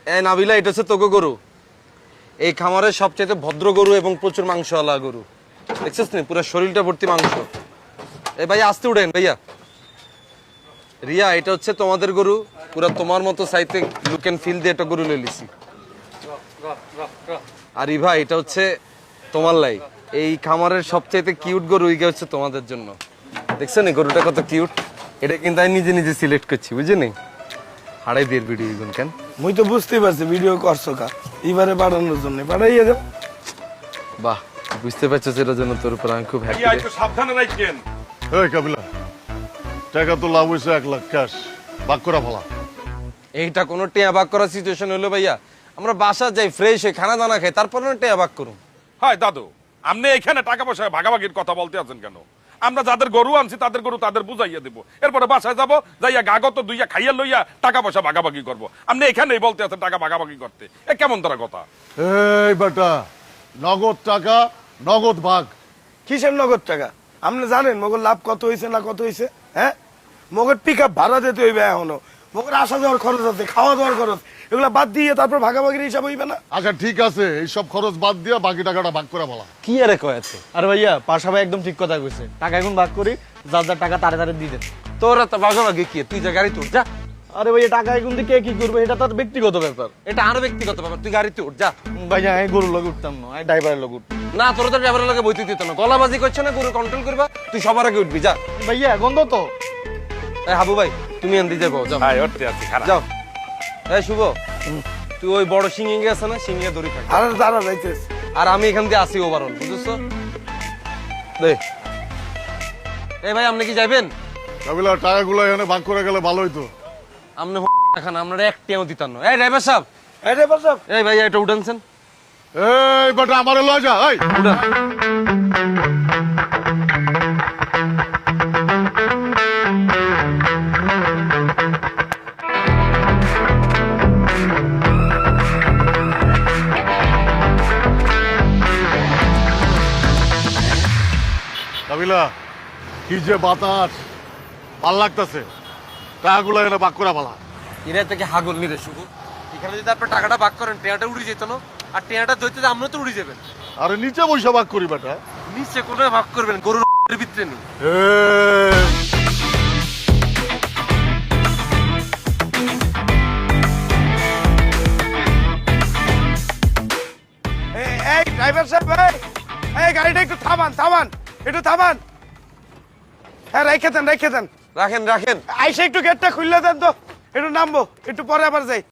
এই নাবিলা, এটা হচ্ছে তোকে গরু। এই খামারের সবচেয়ে ভদ্র গরু এবং প্রচুর মাংসওয়ালা গরু। দেখছিস না, পুরো শরীরটা ভর্তি মাংস। এই ভাইয়া আস্তে উঠেন ভাইয়া। রিয়া, এটা হচ্ছে তোমাদের গরু, পুরো তোমার মতো সাইতে লুক এন্ড ফিল দিয়ে একটা গরু লইলিছি। আর ইভা, এটা হচ্ছে তোমার লাই। এই খামারের সবচেয়ে কিউট গরু এইটা হচ্ছে তোমাদের জন্য। দেখছেন এই গরুটা কত কিউট? এটা কিন্তু আমি নিজে নিজে সিলেক্ট করছি, বুঝলি? হাড়াই দিয়ে ভিডিও কেন? মুই তো বুঝতেই পারছি ভিডিও করছো কা এবারে পাঠানোর জন্য পাঠাইয়া দাও। বাহ, বুঝতে পারছো, এটার জন্য তোর উপর আমি খুব হ্যাপি। সাবধানে রাখবেন। এই কাবিলা, টাকা তো লাভ হয়েছে 1 লাখ ক্যাশ, ভাগ করা ভালা। এইটা কোনো টেয়া ভাগ করার সিচুয়েশন হলো ভাইয়া? আমরা বাসা যাই, ফ্রেশ হয়ে খানা দানা খাই, তারপরে টেয়া ভাগ করুন। হয় দাদু, আপনি এখানে টাকা পয়সা ভাগাভাগির কথা বলতে আছেন কেন? আমরা যাদের গরু আনছি তাদের গরু তাদের বুঝাইয়া দেব, এরপরে বাসায় যাবো, যাইয়া গাগত দুইয়া খাইয়া লইয়া টাকা পয়সা ভাগাভাগি করবো। আপনি এখানেই বলতে আছেন টাকা ভাগাভাগি করতে, এ কেমন ধরা কথা? এই বেটা, নগদ টাকা নগদ ভাগ। কিসের নগদ টাকা? আপনি জানেন মগর লাভ কত হয়েছে না কত হয়েছে? হ্যাঁ, মগর পিক আপ ভাড়া দিতে হইবে এখনো, মগর আসা যাওয়ার খরচ আছে, খাওয়া দাওয়ার খরচ, এগুলা বাদ দিয়ে তারপর ভাগাভাগির হিসাব হইবে না? আচ্ছা ঠিক আছে, এইসব খরচ বাদ দিয়া বাকি টাকাটা ভাগ করা ভালা। কি আরে কয়েছে? আর ভাইয়া পাশা ভাই একদম ঠিক কথা কইছে, টাকা এখন ভাগ করি, যার যার টাকা তারে তারে দিয়ে দেন। তোরা তো ভাগাভাগি কি? তুই যা গাড়িতে উঠ যা। আরে ভাইয়া টাকা এখন দিয়ে কে কি করবে, এটা তার ব্যক্তিগত ব্যাপার। এটা আরো ব্যক্তিগত ব্যাপার, তুই গাড়িতে উঠ যা। ভাইয়া আমি গরুর লগে উঠতাম না, আমি ড্রাইভারের লগে উঠতাম। না, তোর তো ড্রাইভারের লাগে বইতে দিত না, গলাবাজি করছে না, গরু কন্ট্রোল করবা, তুই সবার আগে উঠবি যা। ভাইয়া গন্ধ তো। এই হাবু ভাই, তুমি আনতে যাবো, যাও হ্যাঁ, উঠতে আছি, খারাপ। যাও। এই শুভ, তুই ওই বড় সিঙ্গিং আছে না, সিঙ্গিংয়ে দড়ি থাক। আর দাঁড়া যাইতেছে। আর আমি এখান দিয়ে আসি ওভারঅল, বুঝছো? দে। এই ভাই, আপনি কি যাবেন? কাবিলা, টাকাগুলো এখানে ভাগ করে গেলে ভালো হইতো। আপনি এখন আমরা একটিও দিতাম না। এই ড্রাইভার সাহেব, এই রে বাসা, এই ভাই এটা উঠানছেন, এই বেটা, আমারে লয় যা। এই উঠান। কাবিলা, কি যে বাতাস, ভাল লাগতেছে। টাকাগুলো এখানে ভাগ করা ভালা। এরা থেকে হাগল নিরে শুভ, এখানে যদি আপনার টাকাটা ভাগ করেন, টেয়াটা উড়ে যেত না, আর টেয়াটা ধরতে আমরা তো উড়ে যাবেন। আরে নিচে বসে ভাগ করি বেটা। নিচে কোনো ভাগ করবেন, গরুর ভিতরে নেই। এই ড্রাইভার সাহেব, এই গাড়িটা একটু থামান, থামান, একটু থামান। হ্যাঁ, রেখে দেন, রেখে দেন। রাখেন রাখেন। আইসে একটু গেটটা খুললে দেন তো, একটু নামবো, একটু পরে আবার যাই।